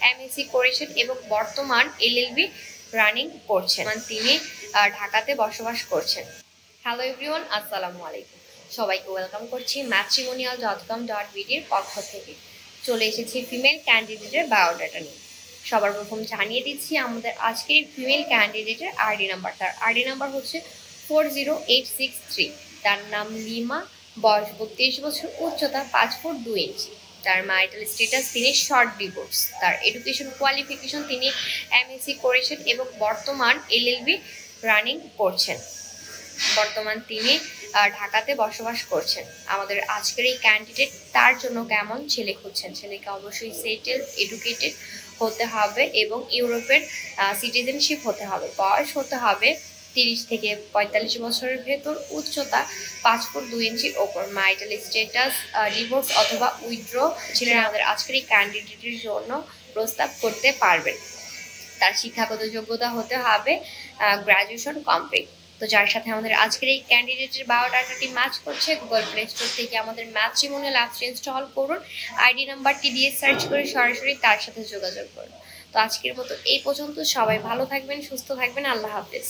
MSc করেছেন এবং বর্তমান এলএলবি রানিং করছেন। তিনি ঢাকাতে বসবাস করছেন। হ্যালো এভরিওয়ান, আসসালামু আলাইকুম। সবাইকে ওয়েলকাম করছি matrimonial.com.bd এর পক্ষ থেকে। চলে এসেছি ফিমেল ক্যান্ডিডেটের বায়োডাটা নিয়ে। সবার প্রথম জানিয়ে দিচ্ছি আমাদের আজকের ফিমেল ক্যান্ডিডেটের আইডি নাম্বার। তার আইডি নাম্বার হচ্ছে 40863। তার নাম লিমা, বয়স 32 বছর, উচ্চতা 5 ফুট 2 ইঞ্চি। তার ম্যারিটাল স্ট্যাটাস তিনি শর্ট ডিভোর্স। তার এডুকেশন কোয়ালিফিকেশন তিনি এমএসসি করেছেন এবং বর্তমান এলএলবি রানিং করছেন। বর্তমান তিনি ঢাকাতে বসবাস করছেন। আমাদের আজকের এই ক্যান্ডিডেট তার জন্য কেমন ছেলে খুঁজছেন। ছেলেকে অবশ্যই সেটেল, এডুকেটেড হতে হবে এবং ইউরোপের সিটিজেনশিপ হতে হবে। বয়স হতে হবে 30 থেকে 45 বছরের ভেতর, উচ্চতা 5 ফুট 2 ইঞ্চির ওপর, ম্যারিটাল স্ট্যাটাস ডিভোর্স অথবা উইথড্র। ছেলেরা আমাদের আজকের এই ক্যান্ডিডেটের জন্য প্রস্তাব করতে পারবেন। তার শিক্ষাগত যোগ্যতা হতে হবে গ্র্যাজুয়েশন কমপ্লিট। তো যার সাথে আমাদের আজকের এই ক্যান্ডিডেটের বায়োডাটাটি ম্যাচ করছে, গুগল প্লে স্টোর থেকে আমাদের ম্যাট্রিমোনিয়াল অ্যাপটি ইনস্টল করুন। আইডি নাম্বারটি দিয়ে সার্চ করে সরাসরি তার সাথে যোগাযোগ করুন। তো আজকের মতো এই পর্যন্ত। সবাই ভালো থাকবেন, সুস্থ থাকবেন। আল্লাহ হাফেজ।